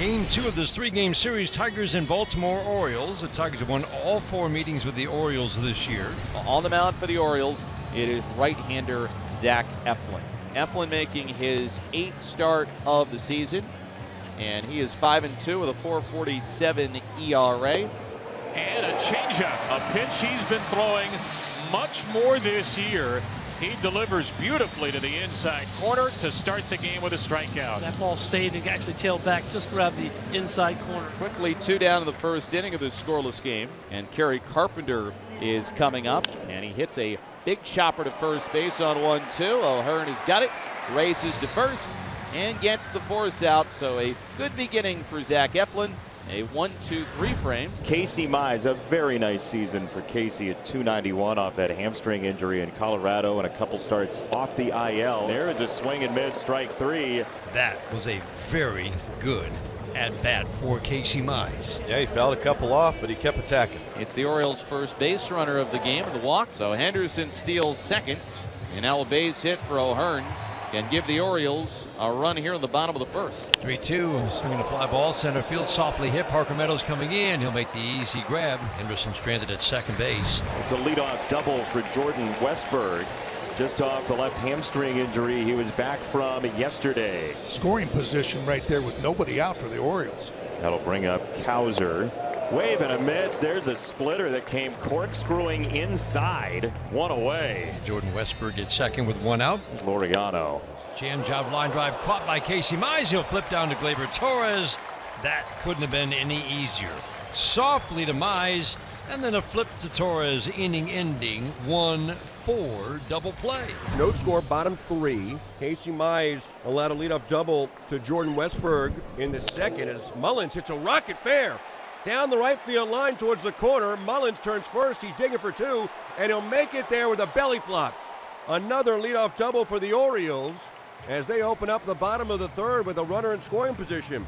Game 2 of this three-game series, Tigers and Baltimore Orioles. The Tigers have won all 4 meetings with the Orioles this year. On the mound for the Orioles, it is right-hander Zach Eflin. Eflin making his 8th start of the season, and he is 5-2 with a 4.47 ERA. And a changeup, a pitch he's been throwing much more this year. He delivers beautifully to the inside corner to start the game with a strikeout. That ball stayed and actually tailed back, just grabbed the inside corner. Quickly 2 down in the first inning of this scoreless game. And Kerry Carpenter is coming up, and he hits a big chopper to first base on 1-2. O'Hearn has got it, races to first, and gets the force out. So a good beginning for Zach Eflin. A 1-2-3 frames. Casey Mize, a very nice season for Casey at .291 off that hamstring injury in Colorado and a couple starts off the IL. There is a swing and miss, strike 3. That was a very good at-bat for Casey Mize. Yeah, he fouled a couple off, but he kept attacking. It's the Orioles' first base runner of the game with a walk. So Henderson steals second, and now a base hit for O'Hearn can give the Orioles a run here in the bottom of the first. 3-2, swinging a fly ball, center field, softly hit. Parker Meadows coming in. He'll make the easy grab. Henderson stranded at second base. It's a leadoff double for Jordan Westberg. Just off the left hamstring injury he was back from yesterday. Scoring position right there with nobody out for the Orioles. That'll bring up Cowser. Wave and a miss. There's a splitter that came corkscrewing inside. 1 away. Jordan Westberg at second with 1 out. Laureano. Jam job line drive caught by Casey Mize. He'll flip down to Gleyber Torres. That couldn't have been any easier. Softly to Mize, and then a flip to Torres, inning ending 1-4 double play. No score, bottom 3. Casey Mize allowed a leadoff double to Jordan Westberg in the second as Mullins hits a rocket fair down the right field line towards the corner. Mullins turns first. He's digging for 2, and he'll make it there with a belly flop. Another leadoff double for the Orioles as they open up the bottom of the third with a runner in scoring position.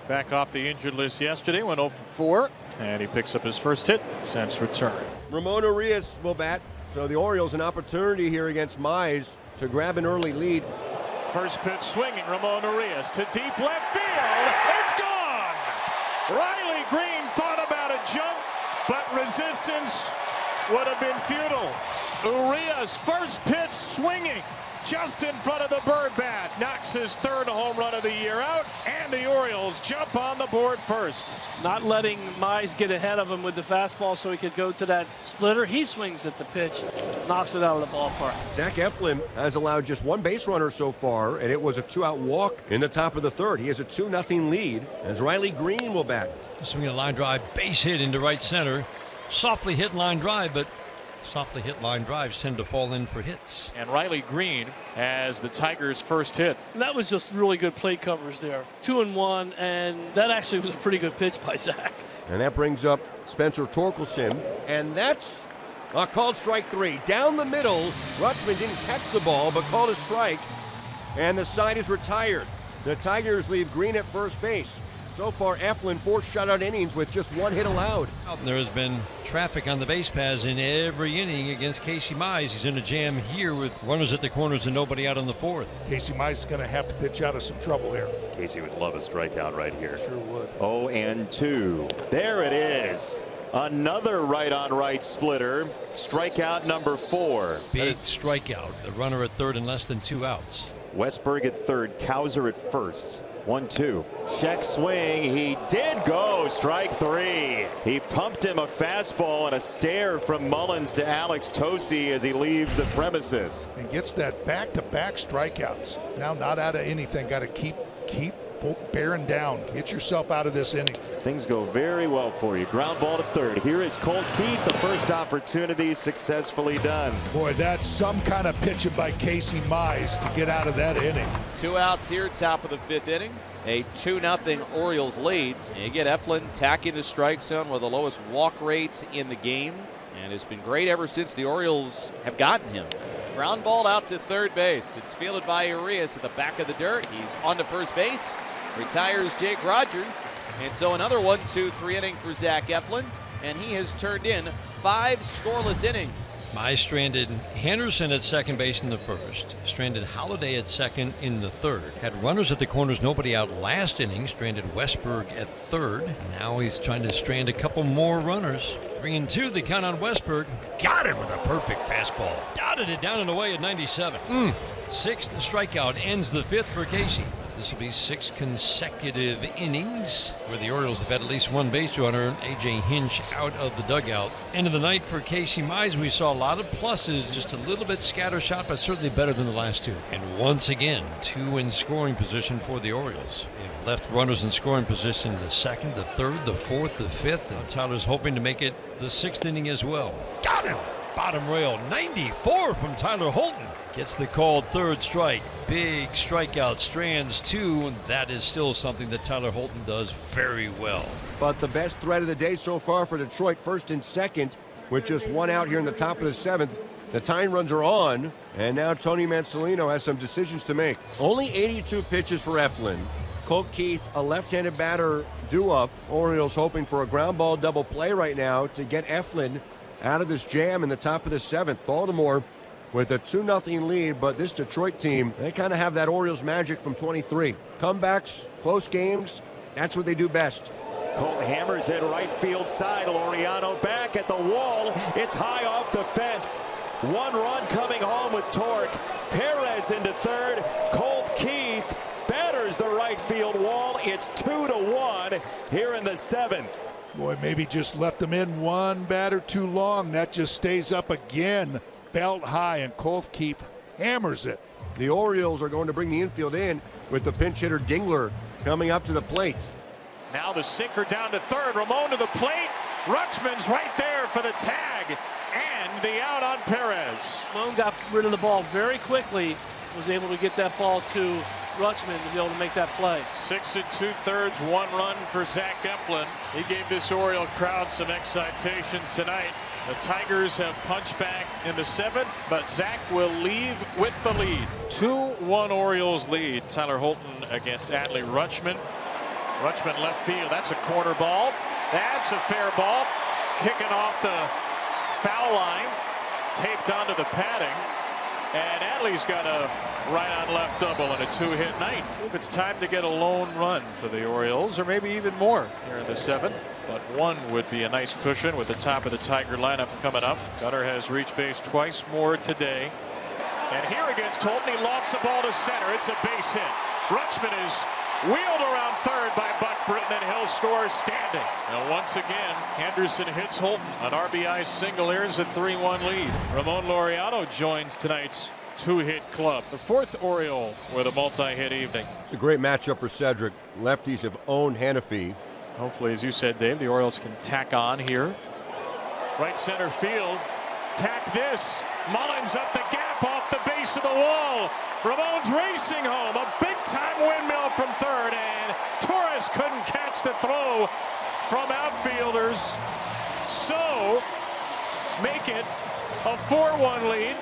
Back off the injured list yesterday, went 0 for 4, and he picks up his first hit since return. Ramon Urias will bat, so the Orioles an opportunity here against Mize to grab an early lead. First pitch swinging, Ramon Urias to deep left field. It's gone! Riley Green thought about a jump, but resistance would have been futile. Urias' first pitch swinging just in front of the bird bat, knocks his 3rd home run of the year out, and the Orioles jump on the board first. Not letting Mize get ahead of him with the fastball so he could go to that splitter. He swings at the pitch, knocks it out of the ballpark. Zach Eflin has allowed just 1 base runner so far, and it was a 2-out walk in the top of the third. He has a 2-0 lead as Riley Green will bat. Swinging a line drive, base hit into right center. Softly hit line drive, but softly hit line drives tend to fall in for hits. And Riley Green has the Tigers' first hit. That was just really good plate coverage there. 2-1, and that actually was a pretty good pitch by Zach. And that brings up Spencer Torkelson, and that's called strike 3. Down the middle, Rutschman didn't catch the ball, but called a strike, and the side is retired. The Tigers leave Green at first base. So far, Eflin 4 shutout innings with just 1 hit allowed. There has been traffic on the base paths in every inning against Casey Mize. He's in a jam here with runners at the corners and nobody out on the 4th. Casey Mize is going to have to pitch out of some trouble here. Casey would love a strikeout right here. Sure would. 0-2. There it is. Another right-on-right splitter. Strikeout number 4. Big strikeout. The runner at 3rd and less than 2 outs. Westberg at 3rd, Cowser at 1st. 1-2. Check swing. He did go. Strike 3. He pumped him a fastball and a stare from Mullins to Alex Tosi as he leaves the premises. And gets that back-to-back strikeouts. Now not out of anything. Got to keep bearing down. Get yourself out of this inning. Things go very well for you. Ground ball to 3rd. Here is Colt Keith. The first opportunity successfully done. Boy, that's some kind of pitching by Casey Mize to get out of that inning. 2 outs here, top of the 5th inning. A 2-0 Orioles lead. And you get Eflin tacking the strike zone, one of the lowest walk rates in the game, and has been great ever since the Orioles have gotten him. Ground ball out to 3rd base. It's fielded by Urias at the back of the dirt. He's on to first base. Retires Jake Rogers. And so another 1-2-3 inning for Zach Eflin. And he has turned in 5 scoreless innings. Mize stranded Henderson at second base in the first, stranded Holiday at second in the third, had runners at the corners, nobody out last inning, stranded Westberg at third. Now he's trying to strand a couple more runners. 3-2, the count on Westberg. Got it with a perfect fastball. Dotted it down and away at 97. Sixth strikeout ends the fifth for Casey. This will be 6 consecutive innings where the Orioles have had at least one base runner, A.J. Hinch, out of the dugout. End of the night for Casey Mize. We saw a lot of pluses, just a little bit scattershot, but certainly better than the last two. And once again, 2 in scoring position for the Orioles. They've left runners in scoring position the second, the third, the fourth, the fifth, and Tyler's hoping to make it the 6th inning as well. Got him! Bottom rail, 94 from Tyler Holton. Gets the called third strike. Big strikeout, strands 2, and that is still something that Tyler Holton does very well. But the best threat of the day so far for Detroit, first and second, with just 1 out here in the top of the 7th. The tying runs are on, and now Tony Mansolino has some decisions to make. Only 82 pitches for Eflin. Colt Keith, a left-handed batter, due up. Orioles hoping for a ground ball double play right now to get Eflin out of this jam in the top of the 7th. Baltimore with a 2-0 lead, but this Detroit team, they kind of have that Orioles magic from 23. Comebacks, close games, that's what they do best. Colt hammers it right field side. Laureano back at the wall. It's high off the fence. 1 run coming home with torque. Perez into third. Colt Keith batters the right field wall. It's 2-1 here in the 7th. Boy, maybe just left them in one batter too long. That just stays up again. Belt high, and Colt Keith hammers it. The Orioles are going to bring the infield in with the pinch hitter Dingler coming up to the plate. Now the sinker down to third. Ramon to the plate. Rutschman's right there for the tag and the out on Perez. Ramon got rid of the ball very quickly, was able to get that ball to Rutschman to be able to make that play. 6 2/3, 1 run for Zach Eflin. He gave this Oriole crowd some excitations tonight. The Tigers have punched back in the 7th, but Zach will leave with the lead. 2-1 Orioles lead. Tyler Holton against Adley Rutschman. Rutschman left field. That's a corner ball. That's a fair ball. Kicking off the foul line. Taped onto the padding. And Adley's got a right-on-left double and a 2-hit night. If it's time to get a lone run for the Orioles, or maybe even more here in the 7th. But 1 would be a nice cushion with the top of the Tiger lineup coming up. Gunnar has reached base twice more today. And here against Holton, he lofts the ball to center. It's a base hit. Rutschman is wheeled around third by Buck Britton, and he'll score standing. And once again, Henderson hits Holton. An RBI single. Here's a 3-1 lead. Ramon Laureano joins tonight's 2-hit club. The 4th Oriole with a multi-hit evening. It's a great matchup for Cedric. Lefties have owned Hannafy. Hopefully, as you said, Dave, the Orioles can tack on here. Right center field. Tack this. Mullins up the gap off the base of the wall. Ramon's racing home. A big-time windmill from third, and Torres couldn't catch the throw from outfielders. So, make it a 4-1 lead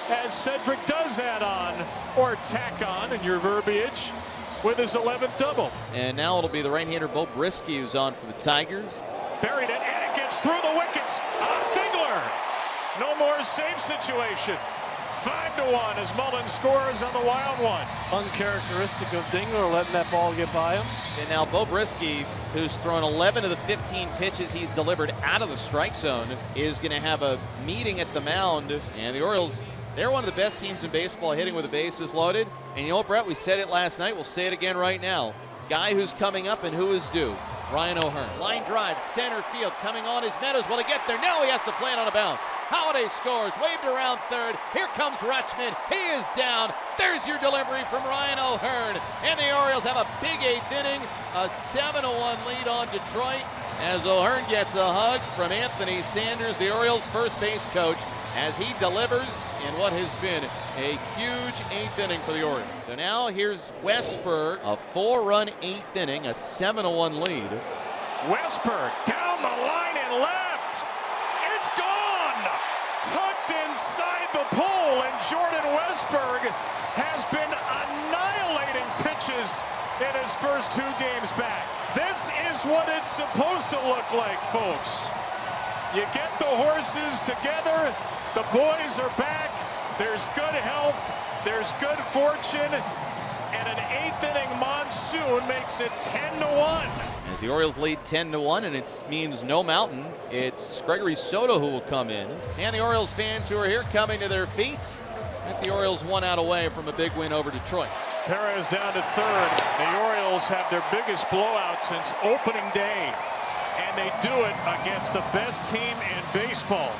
as Cedric does add on, or tack on in your verbiage, with his 11th double. And now it'll be the right-hander Bo Brisky who's on for the Tigers. Buried it, and it gets through the wickets. Dingler. No more safe situation. 5-1 as Mullins scores on the wild one. Uncharacteristic of Dingler, letting that ball get by him. And now Bo Brisky, who's thrown 11 of the 15 pitches he's delivered out of the strike zone, is going to have a meeting at the mound. And the Orioles, they're one of the best teams in baseball hitting with the bases loaded. And you know what, Brett? We said it last night. We'll say it again right now. Guy who's coming up and who is due. Ryan O'Hearn. Line drive, center field, coming on his Meadows. Will he get there? No, he has to play it on a bounce. Holiday scores, waved around third. Here comes Rutschman. He is down. There's your delivery from Ryan O'Hearn. And the Orioles have a big 8th inning, a 7-1 lead on Detroit as O'Hearn gets a hug from Anthony Sanders, the Orioles' first base coach, as he delivers in what has been a huge 8th inning for the Orioles. So now here's Westberg, a 4-run 8th inning, a 7-1 lead. Westberg down the line and left. It's gone. Tucked inside the pole, and Jordan Westberg has been annihilating pitches in his first 2 games back. This is what it's supposed to look like, folks. You get the horses together, The boys are back. There's good health. There's good fortune. And an 8th inning monsoon makes it 10-1. As the Orioles lead 10-1, and it means no mountain. It's Gregory Soto who will come in. And the Orioles fans who are here coming to their feet. With the Orioles 1 out away from a big win over Detroit. Perez down to third. The Orioles have their biggest blowout since opening day. And they do it against the best team in baseball.